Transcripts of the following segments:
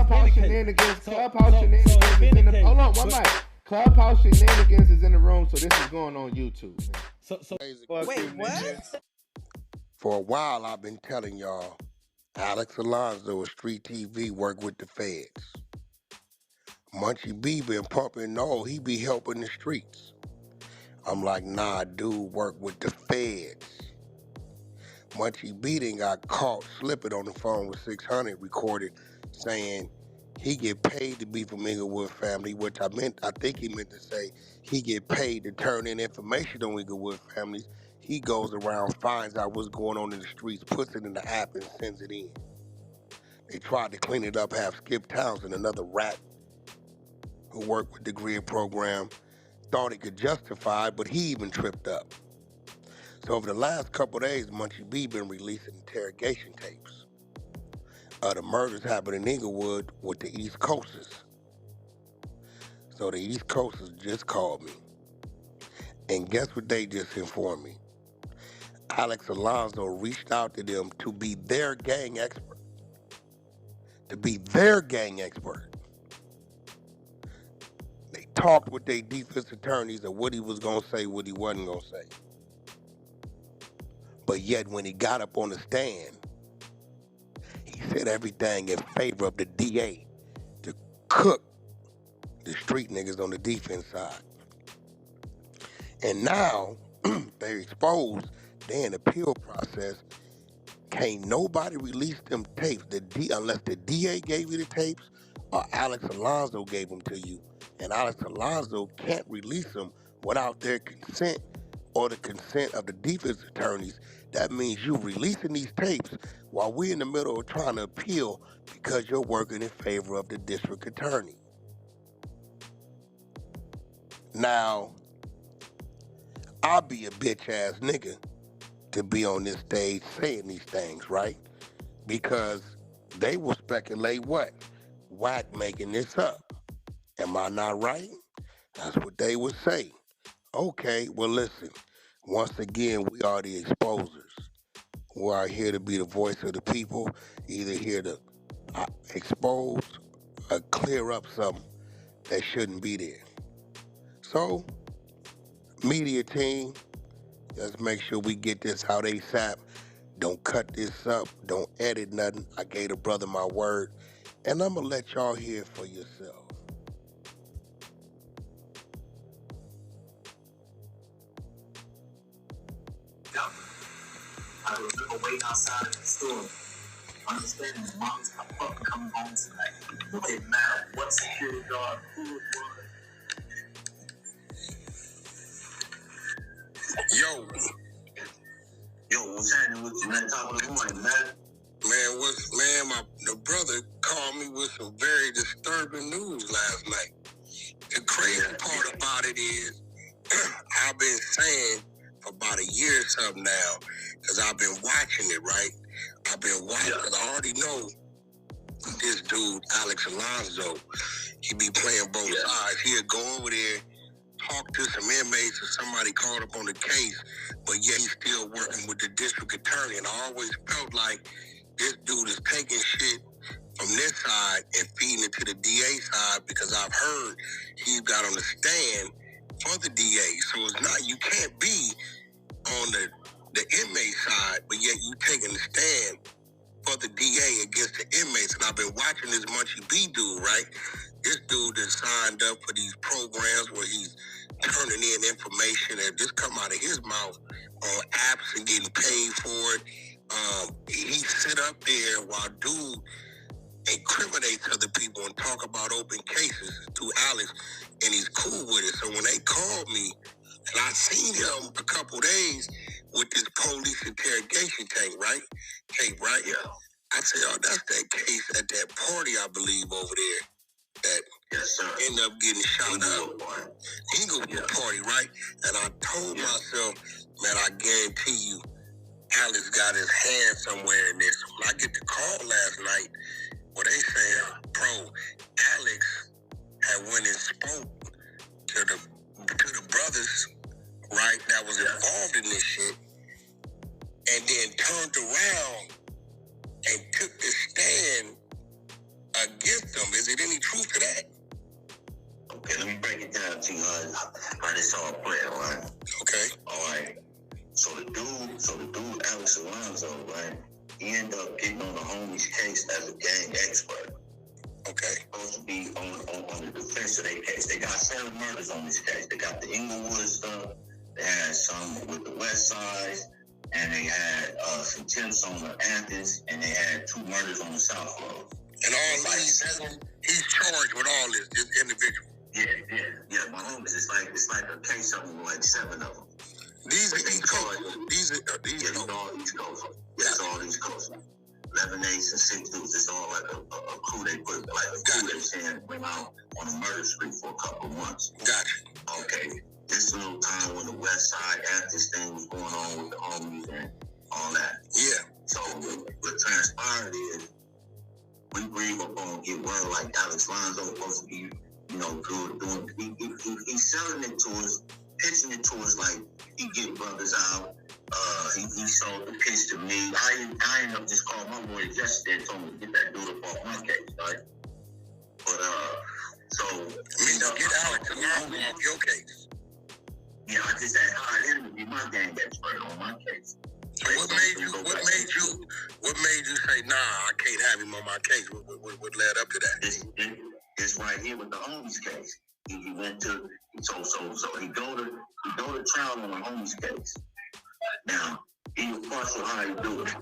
Clubhouse shenanigans. Clubhouse shenanigans is in the. Hold on, one mic. Clubhouse shenanigans is in the room, so this is going on YouTube. Man. So wait, what? For a while, I've been telling y'all, Alex Alonso of Street TV work with the feds. Muncie B been pumping, no, he be helping the streets. I'm like, nah, dude, work with the feds. Muncie B done got caught slipping on the phone with 600 recorded saying he get paid to be from Inglewood family, which I think he meant to say he get paid to turn in information on Inglewood families. He goes around, finds out what's going on in the streets, puts it in the app and sends it in. They tried to clean it up, have Skip Townsend, another rat who worked with the GRID program, thought he could justify it, but he even tripped up. So over the last couple of days, Muncie B been releasing interrogation tapes. The murders happened in Inglewood with the East Coasters. So the East Coasters just called me. And guess what they just informed me? Alex Alonso reached out to them to be their gang expert. To be their gang expert. They talked with their defense attorneys of what he was going to say, what he wasn't going to say. But yet when he got up on the stand, he said everything in favor of the DA to cook the street niggas on the defense side. And now they're exposed, they're in the appeal process. Can't nobody release them tapes unless the DA gave you the tapes or Alex Alonso gave them to you. And Alex Alonso can't release them without their consent or the consent of the defense attorneys. That means you releasing these tapes while we're in the middle of trying to appeal because you're working in favor of the district attorney. Now, I'll be a bitch ass nigga to be on this stage saying these things, right? Because they will speculate what? Wack making this up. Am I not right? That's what they would say. Okay, well listen, once again, we are the exposers. We are here to be the voice of the people, either here to expose or clear up something that shouldn't be there. So, media team, let's make sure we get this out ASAP. Don't cut this up. Don't edit nothing. I gave the brother my word. And I'm going to let y'all hear it for yourself. I remember waiting outside the store, understanding that mom's fucking coming home tonight. It didn't matter what security guard, who it was. Yo, what's happening with you, man? Top of the morning, man. The brother called me with some very disturbing news last night. The crazy part about it is, I've been saying for about a year or something now, because I've been watching it, right? I've been watching, because I already know this dude, Alex Alonso, he be playing both sides. He'll go over there, talk to some inmates or somebody caught up on the case, but yet he's still working with the district attorney. And I always felt like this dude is taking shit from this side and feeding it to the DA side, because I've heard he got on the stand for the DA. So it's not, you can't be on the inmate side, but yet you taking the stand for the DA against the inmates. And I've been watching this Muncie B dude, right? This dude that signed up for these programs where he's turning in information that just come out of his mouth on apps and getting paid for it. He sit up there while dude incriminates other people and talk about open cases to Alex, and he's cool with it. So when they called me, and I seen him a couple days with this police interrogation tape, right? Yeah. I said, oh, that's that case at that party, I believe, over there. That ended up getting shot up. Inglewood party, right? And I told myself, man, I guarantee you, Alex got his hand somewhere in this. When I get the call last night, well, they saying, bro, Alex had went and spoke to the brothers, right, that was involved in this shit, and then turned around and took the stand against them. Is it any truth to that? Okay, let me break it down to you how this all played, right? Okay. All right. So the dude, Alex Alonso, right? He ended up getting on the homie's case as a gang expert. Okay. Supposed to be on the defense of their case. They got 7 murders on this case. They got the Inglewood stuff. They had some with the West Side, and they had some attempts on the Athens, and they had 2 murders on the South Road. And all these, he's charged with all this individual. Yeah. My homies, it's like a case of them, like 7 of them. These are East Coast. These are all East Coast. Yeah, it's all East Coast. 11 8s and 6 dudes. It's all like a crew they put, like a crew they saying went out on a murder spree for a couple of months. Gotcha. Okay. This little time when the West Side Athens thing was going on with the homies and all that. Yeah. So what transpired is we believe up on get word like Alex Alonso supposed to be, doing he's selling it to us, pitching it to us like he get brothers out. He sold the pitch to me. I ended up just calling my boy yesterday and told him to get that dude up off my case, right? But get Alex Alonso off your case. Yeah, I just had hired him to be my gang expert on my case. So what made you say, nah, I can't have him on my case? What led up to that? This right here with the homies case. He went to so he go to trial on the homies case. Now, he was partial how he do it.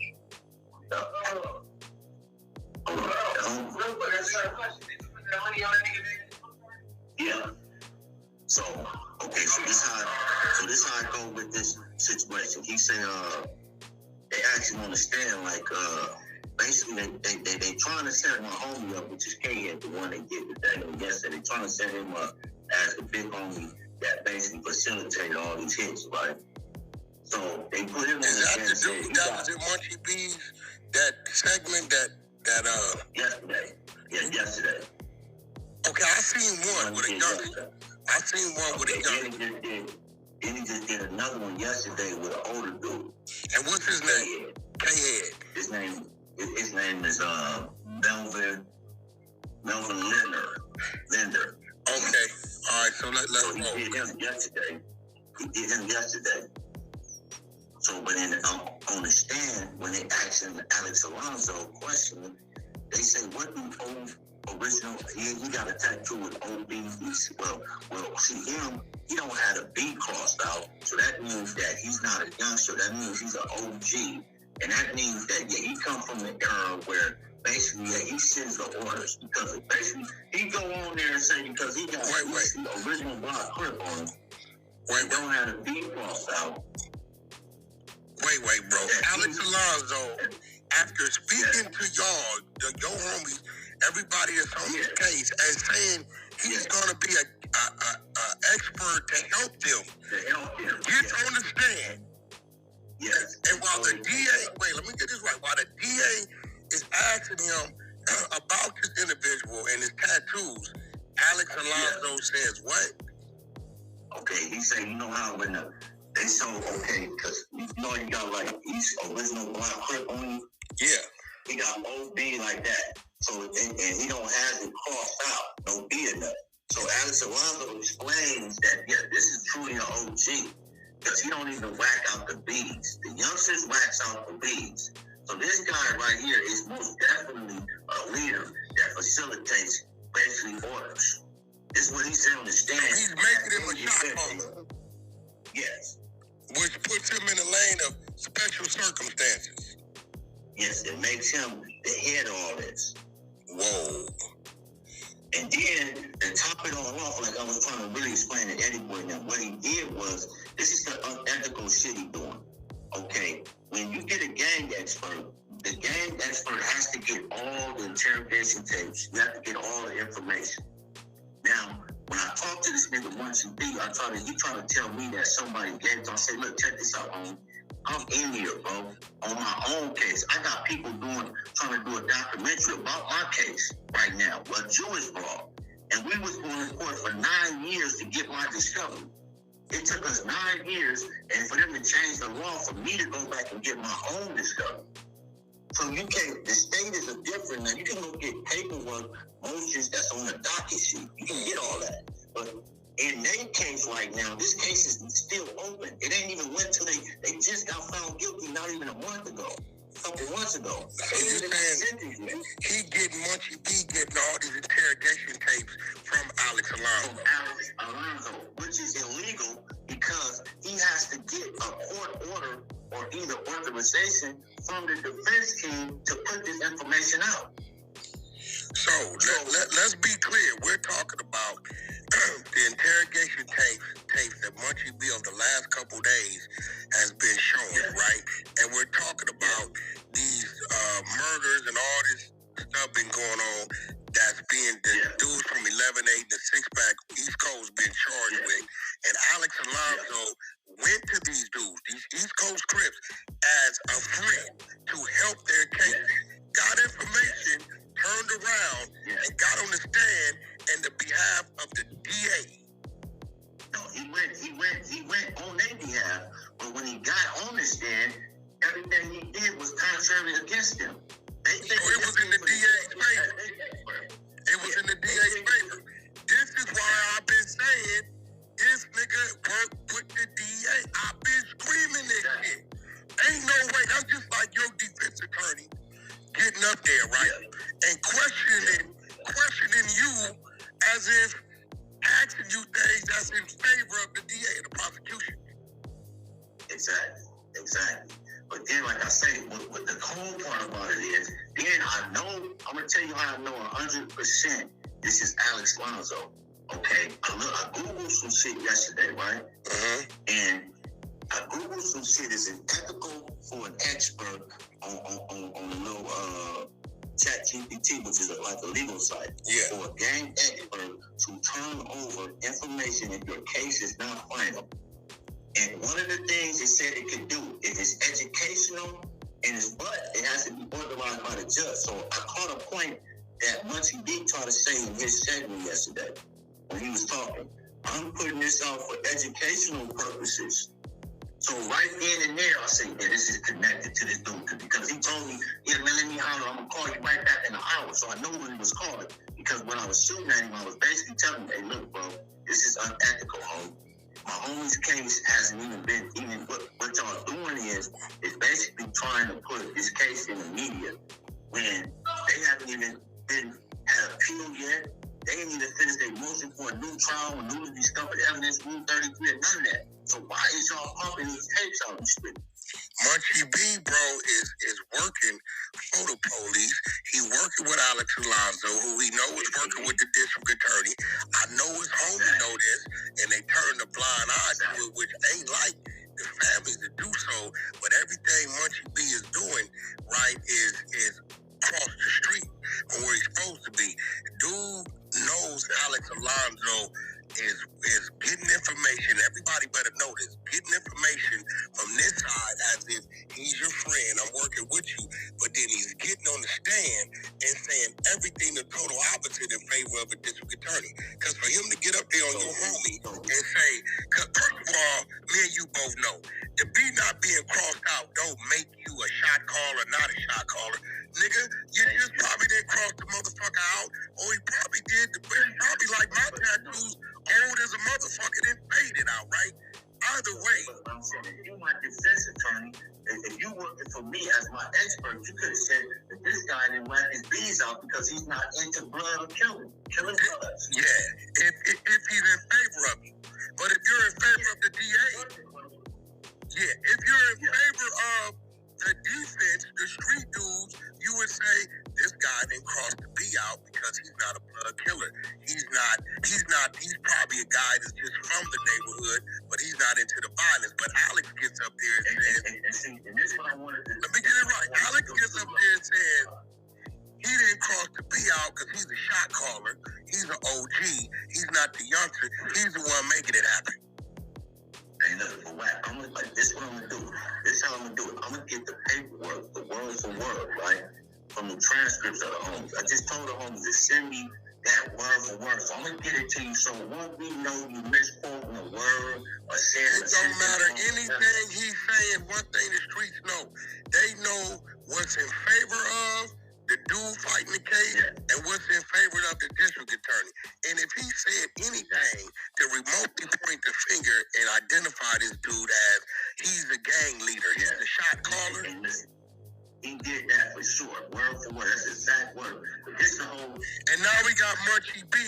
Yeah. So this how I go with this situation. He said they actually want to stand like basically they trying to set my homie up, which is K-Head, the one they did the thing on yesterday. They trying to set him up as the big homie that basically facilitated all these hits, right? So they put him on the dude that was in Muncie B's, that segment that yesterday. Yeah, yesterday. Okay, I seen one with a youngster. I seen one with a youngster. Then he just did another one yesterday with an older dude. And what's his name? K-Head. His name is Melvin Linder. Okay. All right, so let's go. He did him yesterday. So, but on the stand, when they asked him Alex Alonso question, they say, what do original, he got a tattoo with OB. Well, see him, he don't have a B crossed out, so that means that he's not a youngster. That means he's an OG, and that means that he come from the era where basically he sends the orders because basically he go on there and say because he got the original block Crip on him. He don't have a B crossed out. Wait, bro. Alex Alonso, after speaking to y'all, your homies, everybody that's on this case, and saying he's going to be a expert to help them. Get on the stand. Yes. And while the DA, let me get this right. While the DA is asking him about this individual and his tattoos, Alex Alonso says what? Okay, he said, you know how when they so because you got like these original block Crip on you. Yeah. He got OB like that. So and he don't have it crossed out, no B in that. So Alex Alonso explains that this is truly an OG. Because he don't even whack out the beads. The youngsters wax out the beads. So this guy right here is most definitely a leader that facilitates basically orders. This is what he said on the stand. He's making him a shot caller. Yes. Which puts him in a lane of special circumstances. Yes, it makes him the head of all this. Whoa. And then, to top it all off, like I was trying to really explain to Eddie Boy now, what he did was, this is the unethical shit he doing. Okay, when you get a gang expert, the gang expert has to get all the interrogation tapes. You have to get all the information. Now, when I talk to this nigga Muncie B, he trying to tell me that somebody gave it. I say, look, check this out, homie. I'm in here, bro, on my own case. I got people trying to do a documentary about my case right now, a Jewish law. And we was going to court for 9 years to get my discovery. It took us 9 years, and for them to change the law for me to go back and get my own discovery. So you can't, the state is a different, now you can go get paperwork, motions that's on the docket sheet. You can get all that. But in their case right now, this case is still open. It ain't even went to they just got found guilty not even a month ago. A couple months ago. So you're saying he getting Muncie B getting all these interrogation tapes from Alex Alonso. From Alex Alonso, which is illegal because he has to get a court order or either authorization from the defense team to put this information out. So let's be clear. We're talking about the interrogation tapes that Muncie B of the last couple days has been shown, right? And we're talking about these murders and all this stuff been going on that's being the dudes from 11-8, the six-pack East Coast been charged with. And Alex Alonso went to these dudes, these East Coast Crips, as a friend to help their case. Got information, turned around, and got on the stand in the behalf of the DA. No, he went on their behalf, but when he got on the stand, everything he did was contrary against them. So it was in the DA's favor. It was in the DA's favor. This is why I've been saying this nigga worked with the DA. I've been screaming this shit. Ain't no way. That's just like your defense attorney getting up there, right? And questioning you as if asking you things that's in favor of the DA and the prosecution. Exactly. But then, like I say, what the cool part about it is, then I'm going to tell you how I know 100% this is Alex Alonso. Okay? I Googled some shit yesterday, right? And I Googled some shit. Is it ethical for an expert on a little ChatGPT, which is like a legal site, for a game expert to turn over information if your case is not final. And one of the things it said it can do, if it's educational and it has to be authorized by the judge. So I caught a point that Muncie B tried to say in his segment yesterday when he was talking. I'm putting this out for educational purposes. So right then and there, I say, this is connected to this dude because he told me, man, let me holler. I'm gonna call you right back in an hour. So I know when he was calling because when I was shooting at him, I was basically telling him, hey, look, bro, this is unethical, homie. My homie's case hasn't even been what y'all doing is basically trying to put this case in the media when they haven't even had a appeal yet. They ain't even finished their motion for a new trial, newly discovered evidence, Rule 33, and none of that. So why is y'all pumping these tapes out the street? Muncie B, bro, is working for the police. He working with Alex Alonso, who he know is working with the district attorney. I know his homie know this, and they turn the blind eye to it, which ain't like the families to do so. But everything Muncie B is doing, right, is across the street from where he's supposed to be. Dude knows Alex Alonso is getting information. Everybody better know this. Getting information from this side as if he's your friend. I'm working with you. But then he's getting on the stand and saying everything the total opposite in favor of a district attorney. Because for him to get up there on your homie and say, first of all, me and you both know, the B not being crossed out don't make you a shot caller, not a shot caller. Nigga, you just probably didn't cross the motherfucker out, or he probably did. Probably like my tattoos, old as a motherfucker, then faded out, right? Either way. I'm saying, if you my defense attorney, if you working for me as my expert, you could have said that this guy didn't whack his bees out because he's not into blood or killing blood. Yeah, if he's in favor of you. But if you're in favor of the DA, if you're in favor of the defense, the street dudes, you would say this guy didn't cross the B out because he's not a blood killer. He's probably a guy that's just from the neighborhood, but he's not into the violence. But Alex gets up there and says, and this is what I wanted to let me get it right. Alex gets up there and says he didn't cross the B out because he's a shot caller. He's an OG. He's not the youngster. He's the one making it happen. Hey, look, for Wack, this is what I'm going to do. This is how I'm going to do it. I'm going to get the paperwork, the word for word, right, from the transcripts of the homies. I just told the homies to send me that word for word. So I'm gonna get it to you. So won't we know you misquoting a word or saying? It don't matter anything he's saying. One thing the streets know, they know what's in favor of the dude fighting the case and what's in favor of the district attorney. And if he said anything to remotely point the finger and identify this dude as he's a gang leader, he's a shot caller. He did that for sure, word for word. That's exact word. But this the whole. And now we got Muncie B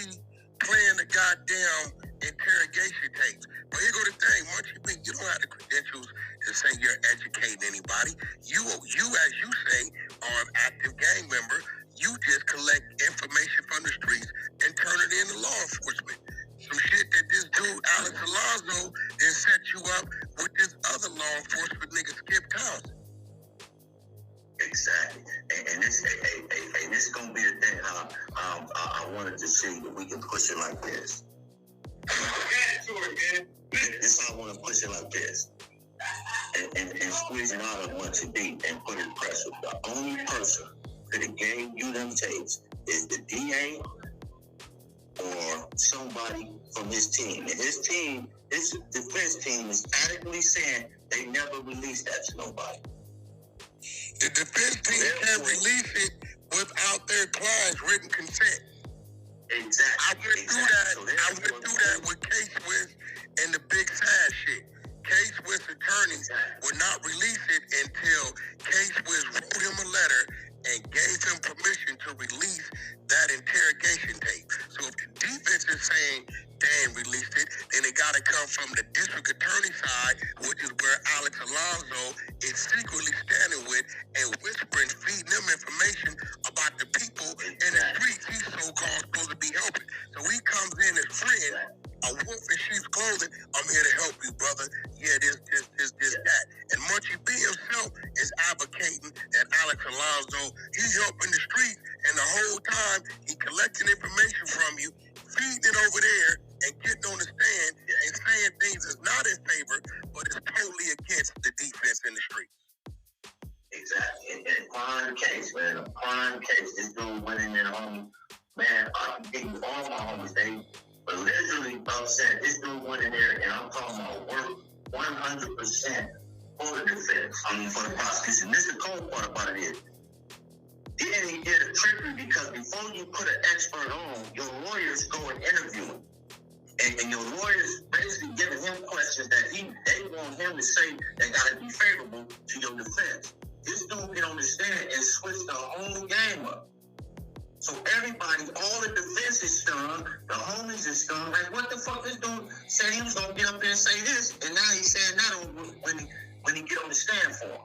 playing the goddamn interrogation tapes. But here go the thing, Muncie B, you don't have the credentials to say you're educating anybody. You, as you say, are an active gang member. You just collect information from the streets and turn it into law enforcement. Some shit that this dude, Alex Alonso, then set you up with this other law enforcement nigga, Skip Townsend. Exactly, and this gonna be the thing. I wanted to see if we can push it like this. This how I want to push it like this, and squeeze it out of Muncie B and put it pressure. The only person that gave you them tapes is the DA or somebody from his team. And his team, his defense team, is adequately saying they never released that to nobody. The defense team can't release it without their client's written consent. Exactly. I went through that with K-Swiss and the Big Sad shit. K-Swiss attorneys would not release it until K-Swiss wrote him a letter and gave him permission to release that interrogation tape. So if the defense is saying they ain't released it, then it got to come from the district attorney side, which is where Alex Alonso is secretly standing with and whispering, feeding them information about the people in the streets he's so-called supposed to be helping. So he comes in as friend, a wolf in sheep's clothing. I'm here to help you, brother. Yeah, this, that. And Muncie B himself is advocating that Alex Alonso, he's helping the street, and the whole time he collecting information from you, feeding it over there, and getting on the stand and saying things that's not in favor, but it's totally against the defense in the street. Exactly. And prime case, man. A prime case. This dude went in there, homie. Man, I can give you all my homies. But literally, I'm saying, this dude went in there, and I'm talking about work 100% for the defense. I mean, for the prosecution. This is the cold part about it is, then he did a trickery because before you put an expert on, your lawyers go and interview him. And your lawyers basically giving him questions that they want him to say that gotta be favorable to your defense. This dude get on the stand and switch the whole game up. So everybody, all the defense is stunned, the homies is stunned. Like, what the fuck this dude said he was gonna get up there and say this, and now he's saying that when he get on the stand for him.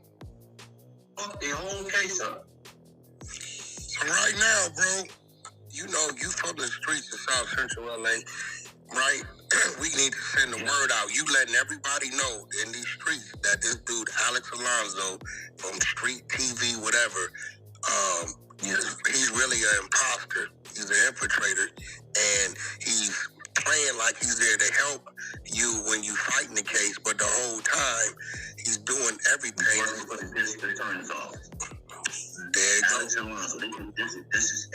Fuck the whole case up. So right now, bro, you know, you from the streets of South Central LA, right? We need to send the word out. You letting everybody know in these streets that this dude, Alex Alonso, from Street TV, whatever, he's really an imposter. He's an infiltrator, and he's playing like he's there to help you when you fighting the case, but the whole time he's doing everything. He's working for the district attorney's office. There you go. Alex Alonso, this is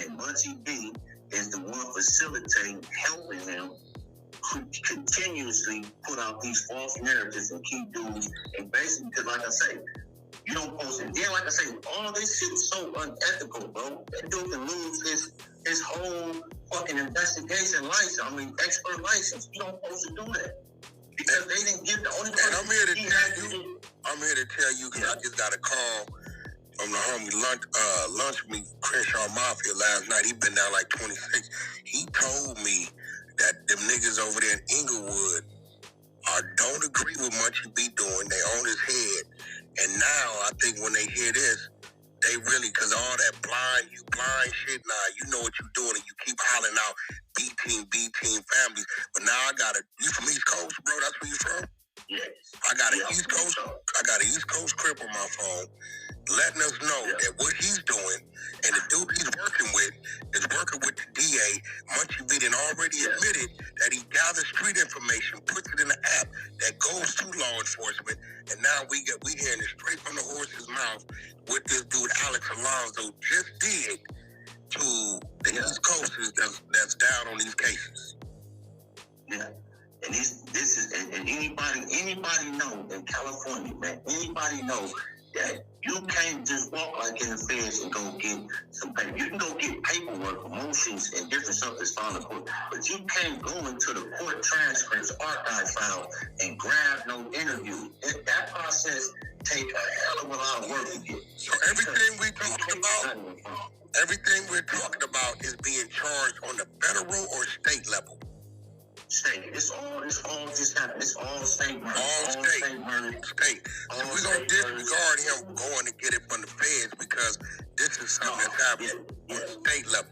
and Muncie B is the one facilitating, helping him continuously put out these false narratives and keep dudes. And basically, because like I say, you don't post it. Then, like I say, all this shit is so unethical, bro. That dude can lose his whole fucking investigation license. I mean, expert license. You don't supposed to do that. Because they didn't give the only person. And I'm here to tell you, because I just got a call from the homie Lunch Me, Crenshaw Mafia last night. He been down like 26. He told me that them niggas over there in Inglewood don't agree with Muncie B doing. They own his head. And now I think when they hear this, they really, because all that blind shit, nah, you know what you're doing, and you keep hollering out B team families. But now you from East Coast, bro? That's where you from? Yes. I got an East Coast Crip on my phone, letting us know that what he's doing and the dude he's working with is working with the DA. Muncie B already admitted that he gathers street information, puts it in an app that goes to law enforcement, and now we hearing it straight from the horse's mouth what this dude Alex Alonso just did to the the East Coast that's down on these cases. Yeah. And this is, and anybody know in California, man, anybody know that you can't just walk like in the feds and go get some paper. You can go get paperwork, motions, and different stuff that's filed in court, but you can't go into the court transcripts, archive file, and grab no interview. That process take a hell of a lot of work to get. So everything we're talking about is being charged on the federal or state level. State. It's all just happened. It's all state murder. All state murder. State. So we're going to disregard him going to get it from the feds because this is something that's happening on the state level.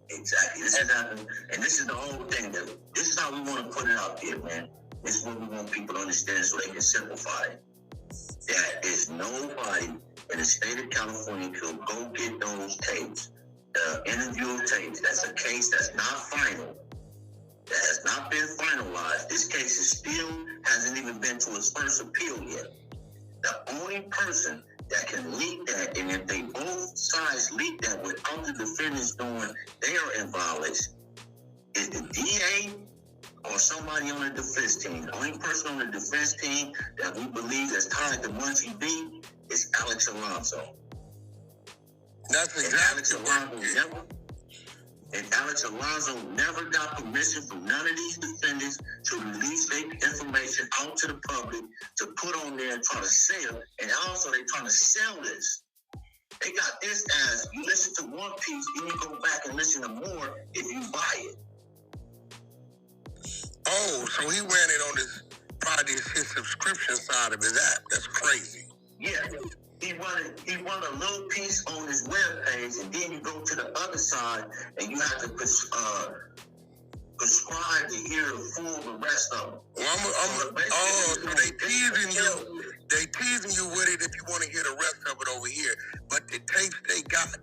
Exactly. This is happening. And this is the whole thing. This is how we want to put it out there, man. This is what we want people to understand so they can simplify it. That is nobody in the state of California could go get those tapes, interview tapes. That's a case that's not final. That has not been finalized. This case is still hasn't even been to its first appeal yet. The only person that can leak that, and if they both sides leak that without the defendants knowing they are in violation, is the DA or somebody on the defense team. The only person on the defense team that we believe is tied to Muncie B is Alex Alonso. That's exactly what And Alex Alonso never got permission from none of these defendants to release fake information out to the public to put on there and try to sell. And also they're trying to sell this. They got this as you listen to one piece, then you go back and listen to more if you buy it. Oh, so he ran it on his subscription side of his app. That's crazy. Yeah. He run a little piece on his webpage, and then you go to the other side, and you have to prescribe to hear the full rest of them. So they teasing you with it if you want to hear the rest of it over here. But the tapes they got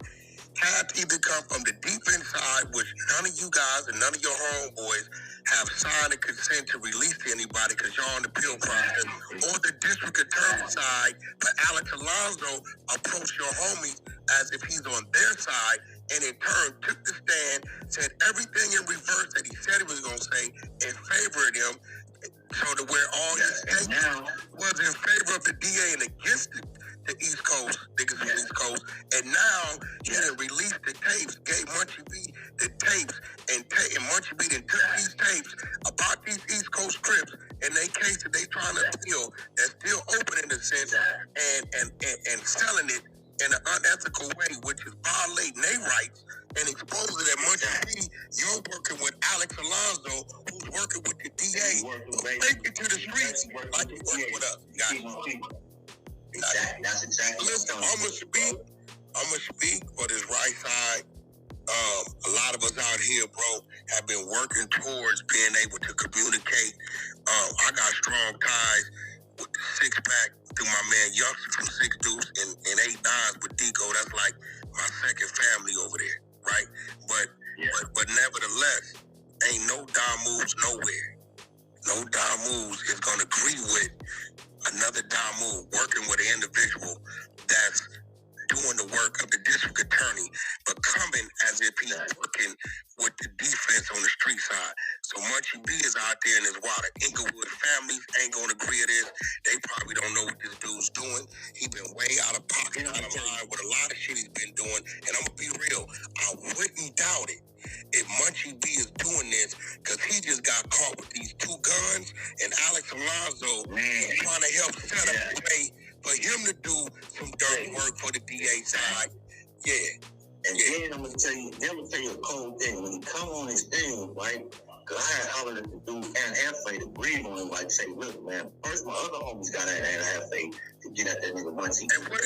had to either come from the defense side, which none of you guys and none of your homeboys have signed a consent to release to anybody because y'all on the appeal process, or the district attorney side, but Alex Alonso approached your homies as if he's on their side, and in turn took the stand, said everything in reverse that he said he was going to say in favor of them, so to where all his statements now was in favor of the DA and against the East Coast, niggas from the East Coast, and now he done released the tapes, gave Muncie B the tapes, and Muncie B then took these tapes about these East Coast Crips and they case that they trying to appeal that's still open in a sense, and selling it in an unethical way, which is violating their rights and exposing that Muncie B, you're working with Alex Alonso, who's working with the DA, take it to the streets like you work with us. Got it. Exactly. That's exactly. Listen, I'm gonna speak for this right side. A lot of us out here, bro, have been working towards being able to communicate. I got strong ties with the Six Pack through my man Youngster from Six Deuce and 8 Nines with Deco. That's like my second family over there, right? But nevertheless, ain't no dime moves nowhere. No dime moves is gonna agree with another dime move, working with an individual that's doing the work of the district attorney, but coming as if he's working with the defense on the street side. So Muncie B is out there in his water. Inglewood families ain't gonna agree with this. They probably don't know what this dude's doing. He been way out of pocket, out of line with a lot of shit he's been doing. And I'm gonna be real, I wouldn't doubt it if Muncie B is doing this, because he just got caught with these 2 guns, and Alex Alonso is trying to help set up a way for him to do some dirty work for the DA side. Yeah. And then I'm gonna tell you a cold thing. When he come on his thing, right? Cause I had hollered at the dude and Halfway to breathe on him, like say, look, man, first my other homies got at Halfway to get at that nigga Muncie. And what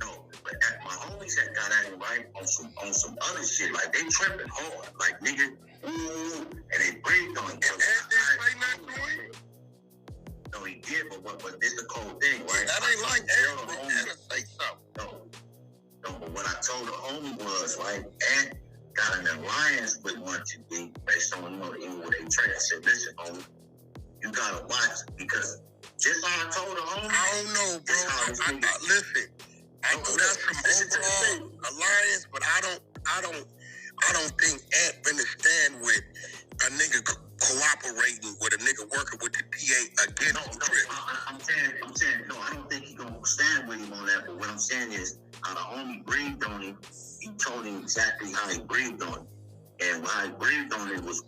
No, but my homies that got at him, right, on some other shit, like they tripping hard, like nigga, ooh, and they breathed on him. No, he did, but this the cold thing, right? That ain't like that, bro. You gotta say something. No, but what I told the homie was, right, and got an alliance with Muncie B based on what they trade. I said, listen, homie, you gotta watch, because just how I told the homie. I don't know, bro. Listen. I know that's some overall alliance I don't think Ant finna stand with a nigga cooperating with a nigga working with the DA against Crip. I'm saying, no, I don't think he gonna stand with him on that. But what I'm saying is, how the homie breathed on him, he told him exactly how he breathed on him, and how he breathed on it was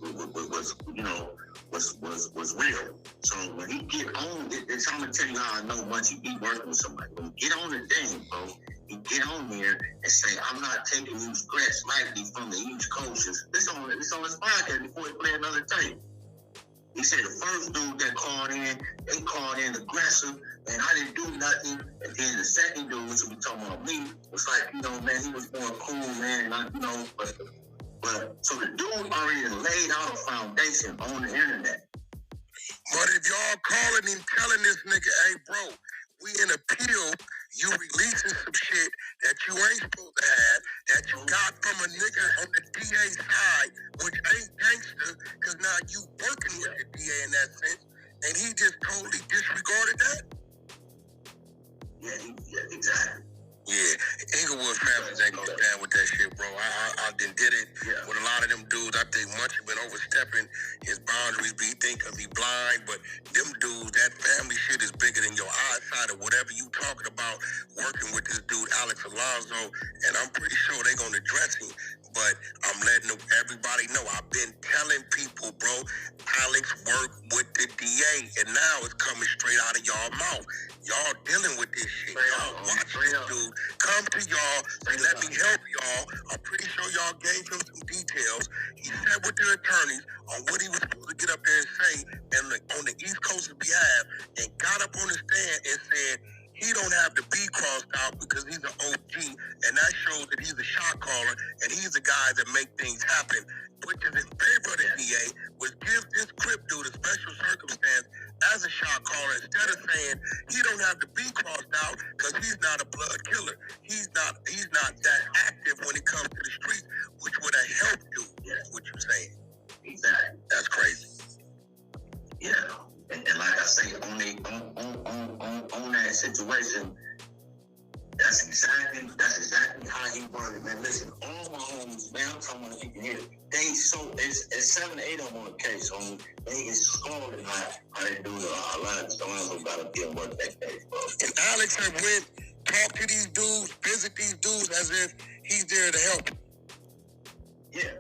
real. So when he get on, it's I'm gonna tell you how I know once you be working with somebody. When you get on the thing, bro, you get on there and say, I'm not taking these threats lightly from the East Coasters. It's on his podcast before he play another tape. He said the first dude that called in, they called in aggressive, and I didn't do nothing. And then the second dude, which we talking about me, was like, man, he was more cool, man, and but so the dude already laid out a foundation on the internet. But if y'all calling him, telling this nigga, hey, bro, we in appeal, you releasing some shit that you ain't supposed to have, that you got from a nigga on the DA side, which ain't gangster, because now you working with the DA in that sense, and he just totally disregarded that? Yeah, exactly. Yeah, Inglewood families ain't gonna stand with that shit, bro. I did it with a lot of them dudes. I think Muncie been overstepping his boundaries. He think he blind, but them dudes, that family shit is bigger than your eyesight or whatever you talking about. Working with this dude, Alonso, and I'm pretty sure they gonna address him. But I'm letting everybody know. I've been telling people, bro, Alex worked with the DA, and now it's coming straight out of y'all mouth. Y'all dealing with this shit. Y'all watch this dude come to y'all, say, let me help y'all. I'm pretty sure y'all gave him some details. He sat with the attorneys on what he was supposed to get up there and say and on the East Coast's behalf, and got up on the stand and said, he don't have the B crossed out because he's an OG, and that shows that he's a shot caller, and he's the guy that make things happen. Which is in favor of the DA, which gives this Crip dude a special circumstance as a shot caller instead of saying he don't have the B crossed out because he's not a blood killer. He's not that active when it comes to the streets, which would have helped you. That's what you're saying. Exactly. That's crazy. Yeah. And like I say, on that situation, that's exactly how he worded, man. Listen, all my homies, man, I'm talking about if you can hear it. It's 7 to 8 of them on the case, homie. They is scalding how they do a lot of Alonso gotta be on that case, bro. And Alex had went, talk to these dudes, visit these dudes as if he's there to help. Yeah.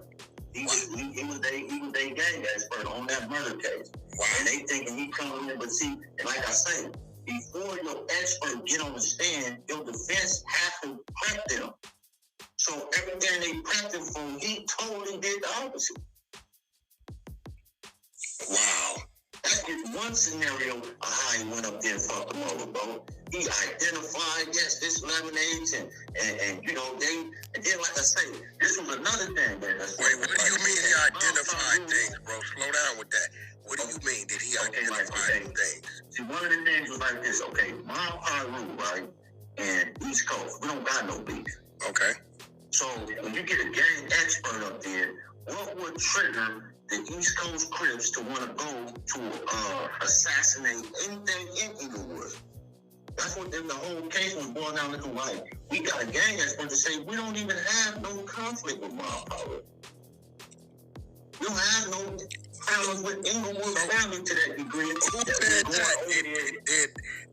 He was their gang expert on that murder case. Wow. And they thinking he coming in, but see, and like I say, before your expert get on the stand, your defense have to prep them. So everything they prepped him for, he totally did the opposite. Wow. That's just one scenario of how he went up there and fucked them over, bro. He identified, yes, this lemonades and then like I say, this was another thing that Wait, what do you mean he identified things, bro? Slow down with that. What do you mean? Did he identify things? See, one of the things was like this, okay, Mile High Rule, right? And East Coast, we don't got no beef. Okay. So when you get a gang expert up there, what would trigger the East Coast Crips to want to go to assassinate anything in Inglewood? That's what the whole case was boiled down to. Like, we got a gang expert to say we don't even have no conflict with Mile High Rule. We don't have no problem with Inglewood family to that degree. Who said that?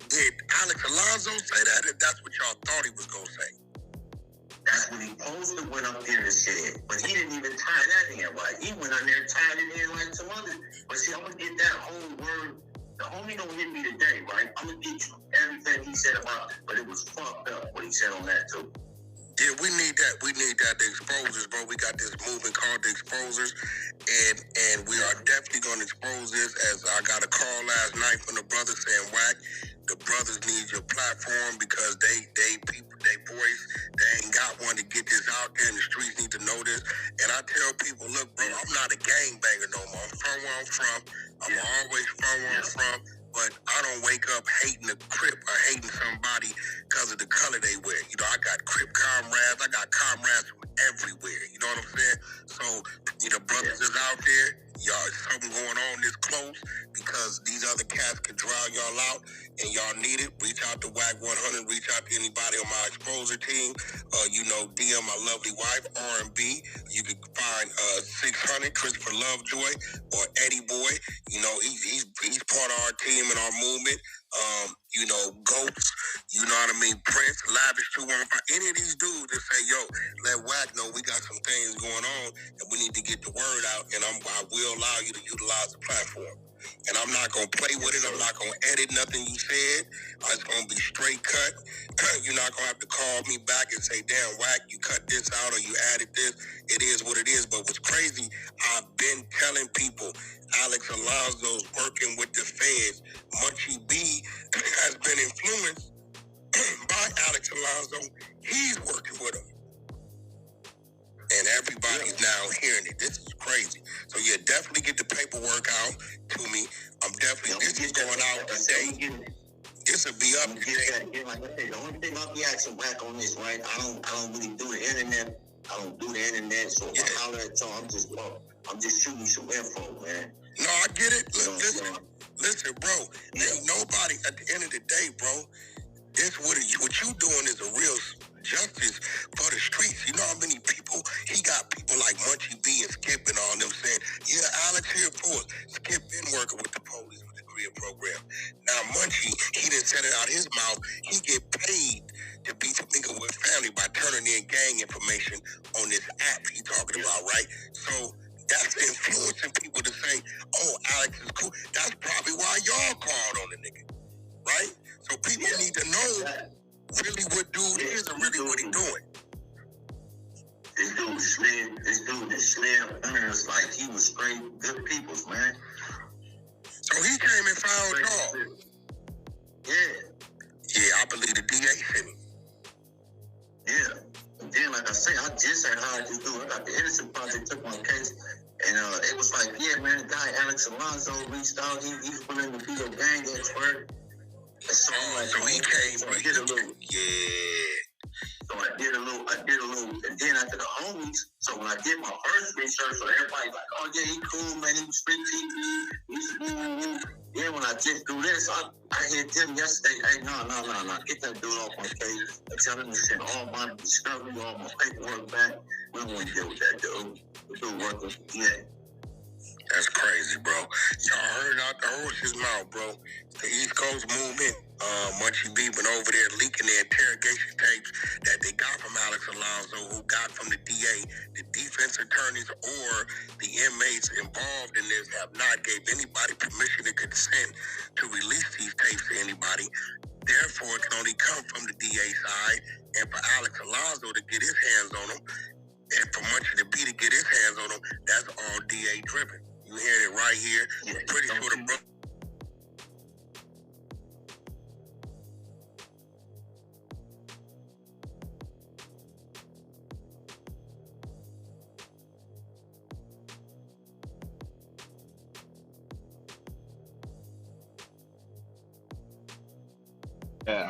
Did Alex Alonso say that? If that's what y'all thought he was gonna say. That's what he posted, went up there and said. But he didn't even tie that in, right? He went on there and tied it in like some others. But see, I'm going to get that whole word. The homie don't hit me today, right? I'm going to get you everything he said about it. But it was fucked up what he said on that, too. Yeah, we need that. We need that. The exposers, bro. We got this movement called the exposers. And we are definitely going to expose this. As I got a call last night from the brothers saying, Wack, the brothers need your platform because they voice, they ain't got one to get this out there, and the streets need to know this. And I tell people, look, bro, I'm not a gangbanger no more. I'm from where I'm from. I'm always from where I'm from. But I don't wake up hating a Crip or hating somebody because of the color they wear. You know, I got Crip comrades. I got comrades from everywhere. You know what I'm saying? So, brothers is out there. y'all, something going on this close because these other cats can drown y'all out and y'all need it, reach out to Wack 100, reach out to anybody on my exposure team. DM my lovely wife, R&B. You can find 600, Christopher Lovejoy, or Eddie Boy. He's part of our team and our movement. Goats, you know what I mean? Prince, Lavish 215, any of these dudes that say, yo, let Wack know we got some things going on and we need to get the word out, and I will allow you to utilize the platform. And I'm not going to play with it. I'm not going to edit nothing you said. It's going to be straight cut. You're not going to have to call me back and say, damn, Wack, you cut this out or you added this. It is what it is. But what's crazy, I've been telling people, Alex Alonso's working with the feds. Muncie B has been influenced by Alex Alonso. He's working with him. And everybody's now hearing it. This is crazy. So yeah, definitely get the paperwork out to me. This is going out today. This will be up today. Like I said, the only thing I'll be asking Wack on this, right? I don't really do the internet. I don't do the internet, so if I holler at y'all, I'm just shooting some info, man. No, I get it. Listen, bro. Ain't nobody at the end of the day, bro. What you doing is a real justice for the streets. You know how many people, he got people like Muncie B and Skip and all them saying, yeah, Alex here for us. Skip been working with the police with the Crip program. Now Muncie, he didn't set it out his mouth. He get paid to be familiar with family by turning in gang information on this app he talking about, right? So that's influencing people to say, oh, Alex is cool. That's probably why y'all called on the nigga, right? So people need to know really what dude is and really what he doing. This dude is slim, earners like he was straight good people's, man. So he came and found y'all. Yeah, I believe the DA sent him. Yeah. And then, like I say, I just heard how this dude, I got the Innocent Project took my case, and it was like, yeah, man, the guy Alex Alonso reached out, he's willing to be a gang expert. And so I'm like, so he came, so I did a little. Yeah. So I did a little, and then after the homies, so when I did my first research, so everybody's like, oh yeah, he cool, man, he was free TV, Then when I just do this, I hit them yesterday, hey, no, get that dude off my case, and tell him to send all my discovery, all my paperwork back. We don't want to deal with that dude. The dude working, yeah. That's crazy, bro. Y'all heard out the horse's mouth, bro. The East Coast movement, Muncie B been over there leaking the interrogation tapes that they got from Alex Alonso, who got from the DA. The defense attorneys or the inmates involved in this have not gave anybody permission to consent to release these tapes to anybody. Therefore, it can only come from the DA side. And for Alex Alonso to get his hands on them, and for Muncie to B to get his hands on them, that's all DA driven. You hear it right here. Yeah, pretty sure the brother. Yeah,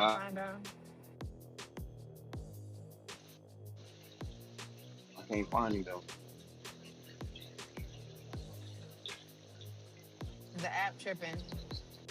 I can't find him though. The app tripping.